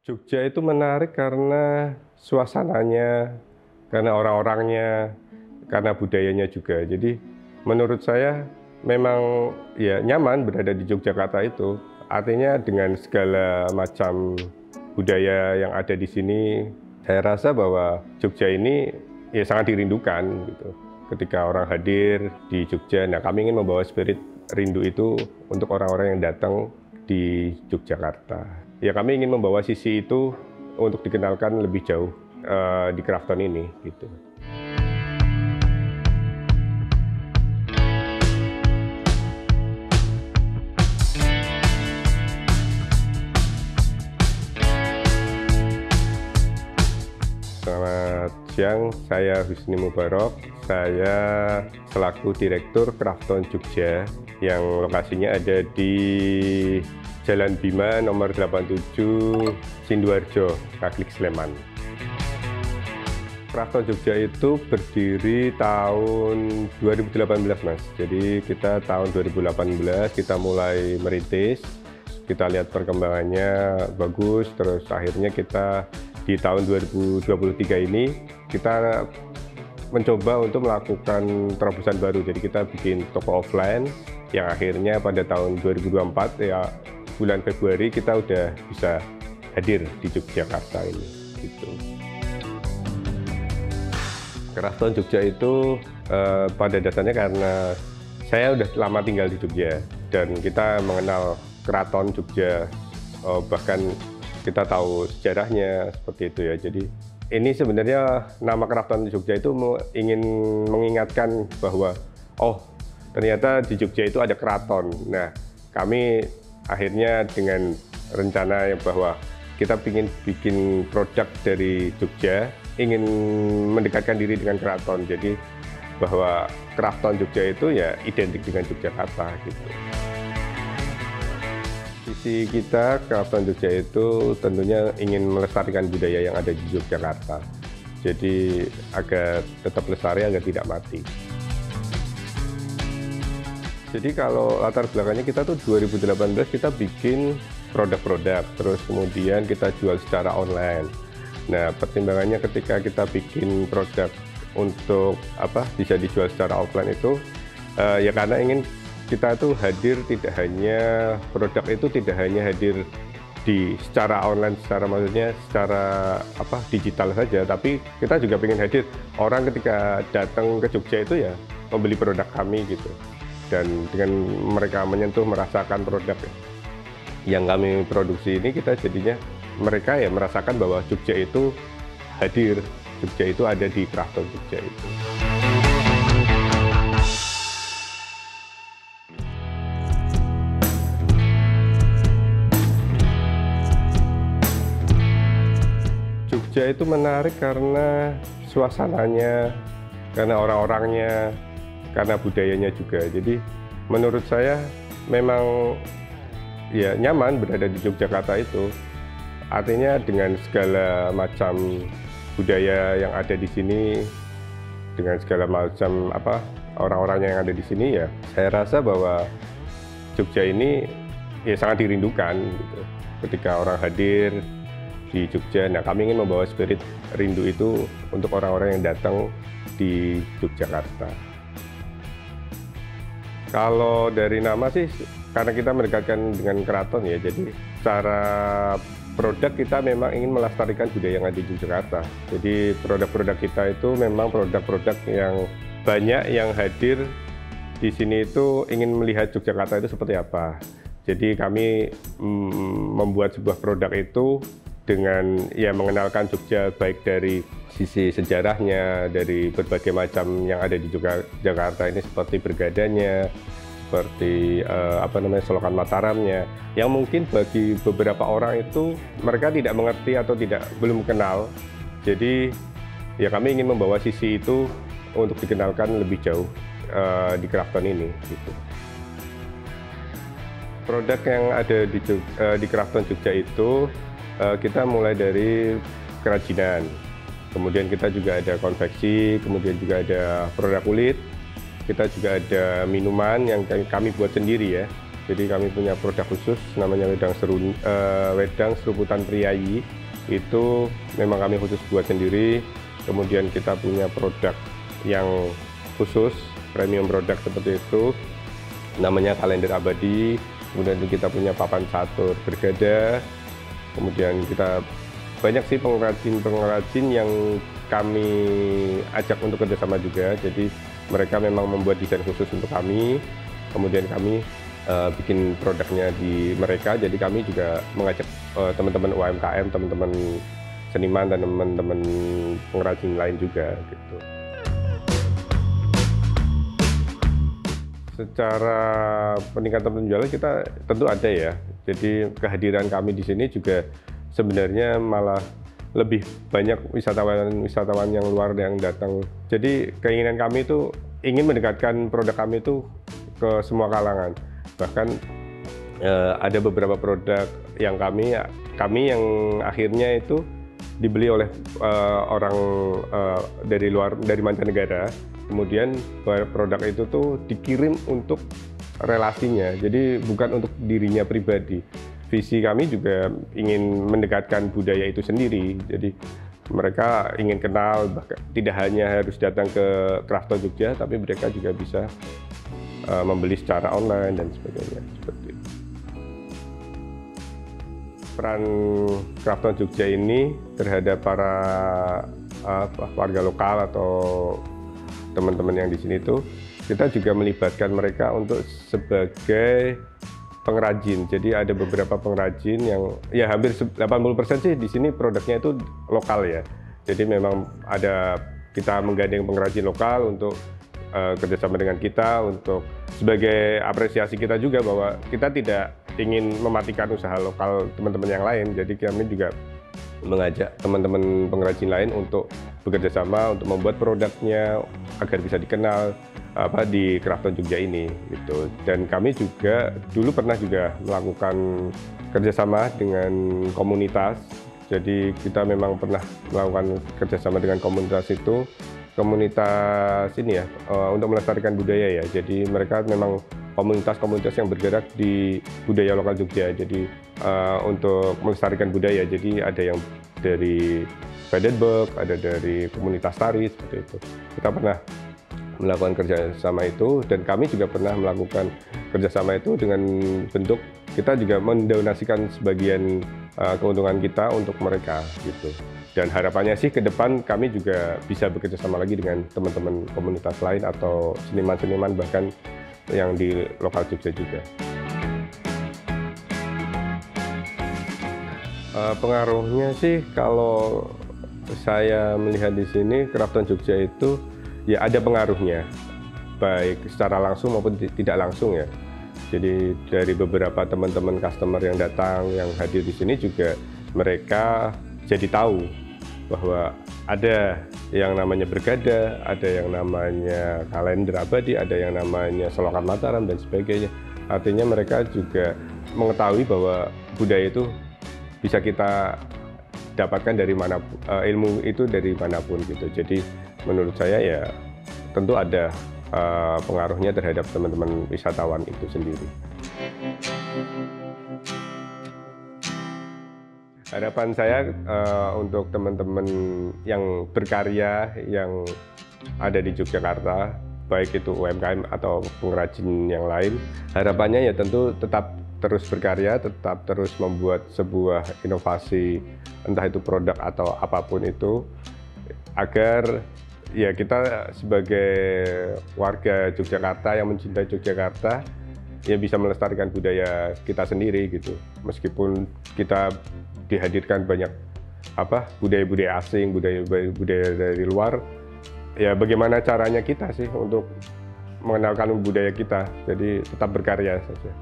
Jogja itu menarik karena suasananya, karena orang-orangnya, karena budayanya juga. Jadi menurut saya memang ya nyaman berada di Yogyakarta itu. Artinya dengan segala macam budaya yang ada di sini, saya rasa bahwa Jogja ini ya sangat dirindukan gitu. Ketika orang hadir di Jogja, nah kami ingin membawa spirit rindu itu untuk orang-orang yang datang di Yogyakarta. Ya kami ingin membawa sisi itu untuk dikenalkan lebih jauh di Krafton ini gitu. Selamat siang, saya Husni Mubarok. Saya selaku Direktur Krafton Jogja yang lokasinya ada di Jalan Bima nomor 87 Sidoarjo, Kaglik Sleman. Krafton Jogja itu berdiri tahun 2018 Mas. Jadi kita tahun 2018 kita mulai merintis, kita lihat perkembangannya bagus, terus akhirnya kita di tahun 2023 ini kita mencoba untuk melakukan terobosan baru. Jadi kita bikin toko offline yang akhirnya pada tahun 2024 ya bulan Februari kita udah bisa hadir di Yogyakarta ini gitu. Krafton Jogja itu pada dasarnya karena saya udah lama tinggal di Jogja dan kita mengenal Keraton Jogja, bahkan kita tahu sejarahnya seperti itu ya. Jadi ini sebenarnya nama Krafton Jogja itu ingin mengingatkan bahwa ternyata di Jogja itu ada keraton. Nah, kami akhirnya dengan rencana bahwa kita ingin bikin produk dari Jogja, ingin mendekatkan diri dengan keraton. Jadi bahwa Krafton Jogja itu ya identik dengan Yogyakarta gitu. Visi kita Krafton Jogja itu tentunya ingin melestarikan budaya yang ada di Yogyakarta. Jadi agar tetap lestari, agar tidak mati. Jadi kalau latar belakangnya kita tuh 2018 kita bikin produk-produk, terus kemudian kita jual secara online. Nah, pertimbangannya ketika kita bikin produk untuk bisa dijual secara offline itu ya karena ingin kita tuh hadir tidak hanya produk itu tidak hanya hadir di secara online, maksudnya secara digital saja, tapi kita juga ingin hadir orang ketika datang ke Jogja itu ya membeli produk kami gitu. Dan dengan mereka menyentuh, merasakan produk yang kami produksi ini, kita jadinya mereka ya merasakan bahwa Jogja itu hadir, Jogja itu ada di Krafton Jogja itu. Jogja itu menarik karena suasananya, karena orang-orangnya, karena budayanya juga. Jadi menurut saya memang ya nyaman berada di Yogyakarta itu. Artinya dengan segala macam budaya yang ada di sini, dengan segala macam orang-orangnya yang ada di sini, ya saya rasa bahwa Jogja ini ya sangat dirindukan gitu. Ketika orang hadir di Jogja, nah kami ingin membawa spirit rindu itu untuk orang-orang yang datang di Yogyakarta. Kalau dari nama sih, karena kita mendekatkan dengan keraton ya, jadi secara produk kita memang ingin melestarikan budaya yang ada di Jakarta. Jadi produk-produk kita itu memang produk-produk yang banyak yang hadir di sini itu ingin melihat Yogyakarta itu seperti apa. Jadi kami membuat sebuah produk itu dengan ya mengenalkan Jogja baik dari sisi sejarahnya, dari berbagai macam yang ada di Jakarta ini seperti bergadanya, seperti Selokan Mataramnya, yang mungkin bagi beberapa orang itu mereka tidak mengerti atau belum kenal. Jadi ya kami ingin membawa sisi itu untuk dikenalkan lebih jauh di Krafton ini gitu. Produk yang ada di Krafton Jogja itu kita mulai dari kerajinan, kemudian kita juga ada konveksi, kemudian juga ada produk kulit, kita juga ada minuman yang kami buat sendiri ya. Jadi kami punya produk khusus namanya wedang seruputan priayi. Itu memang kami khusus buat sendiri. Kemudian kita punya produk yang khusus, premium produk seperti itu, namanya kalender abadi. Kemudian kita punya papan catur bergada. Kemudian kita banyak sih pengrajin yang kami ajak untuk kerjasama juga. Jadi mereka memang membuat desain khusus untuk kami. Kemudian kami bikin produknya di mereka. Jadi kami juga mengajak teman-teman UMKM, teman-teman seniman dan teman-teman pengrajin lain juga gitu. Secara peningkatan penjualan kita tentu ada ya. Jadi kehadiran kami di sini juga sebenarnya malah lebih banyak wisatawan yang luar yang datang. Jadi keinginan kami itu ingin mendekatkan produk kami itu ke semua kalangan. Bahkan ada beberapa produk yang kami yang akhirnya itu dibeli oleh orang dari mancanegara. Kemudian produk itu tuh dikirim untuk relasinya, jadi bukan untuk dirinya pribadi. Visi kami juga ingin mendekatkan budaya itu sendiri, jadi mereka ingin kenal, bahkan tidak hanya harus datang ke Krafton Jogja, tapi mereka juga bisa membeli secara online dan sebagainya. Seperti itu. Peran Krafton Jogja ini terhadap para warga lokal atau teman-teman yang di sini tuh, kita juga melibatkan mereka untuk sebagai pengrajin. Jadi ada beberapa pengrajin yang ya hampir 80% sih di sini produknya itu lokal ya. Jadi memang kita menggandeng pengrajin lokal untuk kerjasama dengan kita, untuk sebagai apresiasi kita juga bahwa kita tidak ingin mematikan usaha lokal teman-teman yang lain. Jadi kami juga mengajak teman-teman pengrajin lain untuk bekerja sama untuk membuat produknya agar bisa dikenal di Krafton Jogja ini gitu. Dan kami juga dulu pernah juga melakukan kerjasama dengan komunitas. Jadi kita memang pernah melakukan kerjasama dengan komunitas ini ya, untuk melestarikan budaya ya. Jadi mereka memang komunitas-komunitas yang bergerak di budaya lokal Jogja. Jadi untuk melestarikan budaya, jadi ada yang dari Badenburg, ada dari komunitas tari seperti itu. Kita pernah melakukan kerjasama itu, dan kami juga pernah melakukan kerjasama itu dengan bentuk kita juga mendonasikan sebagian keuntungan kita untuk mereka gitu. Dan harapannya sih ke depan kami juga bisa bekerja sama lagi dengan teman-teman komunitas lain atau seniman-seniman bahkan yang di lokal Jogja juga. Pengaruhnya sih kalau saya melihat di sini Krafton Jogja itu ya ada pengaruhnya, baik secara langsung maupun tidak langsung ya. Jadi dari beberapa teman-teman customer yang datang, yang hadir di sini juga mereka jadi tahu bahwa ada yang namanya bergada, ada yang namanya kalender abadi, ada yang namanya selokan Mataram dan sebagainya. Artinya mereka juga mengetahui bahwa budaya itu bisa kita dapatkan dari manapun, ilmu itu dari manapun gitu. Jadi menurut saya ya tentu ada pengaruhnya terhadap teman-teman wisatawan itu sendiri. Harapan saya untuk teman-teman yang berkarya yang ada di Yogyakarta, baik itu UMKM atau pengrajin yang lain, harapannya ya tentu tetap terus berkarya, tetap terus membuat sebuah inovasi, entah itu produk atau apapun itu, agar ya kita sebagai warga Yogyakarta yang mencintai Yogyakarta ya bisa melestarikan budaya kita sendiri gitu. Meskipun kita dihadirkan banyak budaya-budaya asing, budaya dari luar, ya bagaimana caranya kita sih untuk mengenalkan budaya kita. Jadi tetap berkarya saja.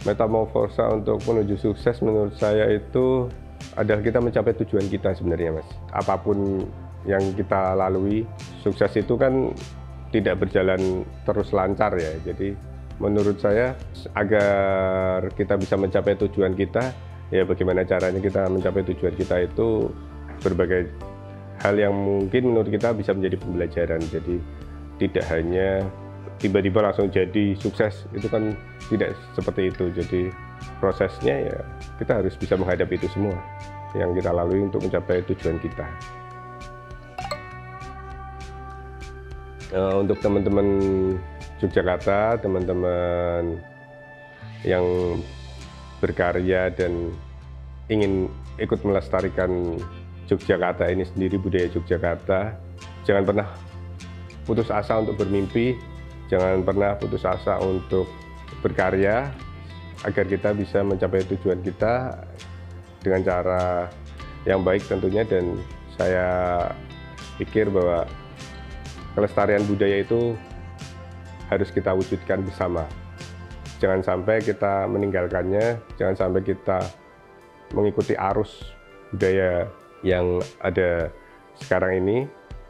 Metamorfosa untuk menuju sukses menurut saya itu adalah kita mencapai tujuan kita sebenarnya, Mas. Apapun yang kita lalui, sukses itu kan tidak berjalan terus lancar ya. Jadi menurut saya agar kita bisa mencapai tujuan kita, ya bagaimana caranya kita mencapai tujuan kita itu berbagai hal yang mungkin menurut kita bisa menjadi pembelajaran. Jadi tidak hanya tiba-tiba langsung jadi sukses, itu kan tidak seperti itu. Jadi prosesnya ya kita harus bisa menghadapi itu semua yang kita lalui untuk mencapai tujuan kita. Untuk teman-teman Yogyakarta, teman-teman yang berkarya dan ingin ikut melestarikan Yogyakarta ini sendiri, budaya Yogyakarta, jangan pernah putus asa untuk bermimpi, jangan pernah putus asa untuk berkarya agar kita bisa mencapai tujuan kita dengan cara yang baik tentunya. Dan saya pikir bahwa kelestarian budaya itu harus kita wujudkan bersama. Jangan sampai kita meninggalkannya, jangan sampai kita mengikuti arus budaya yang ada sekarang ini,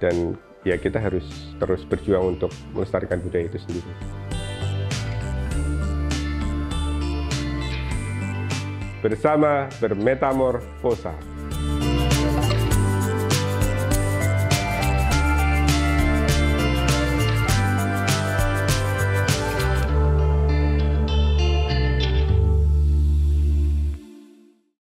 dan ya kita harus terus berjuang untuk melestarikan budaya itu sendiri. Bersama bermetamorfosa.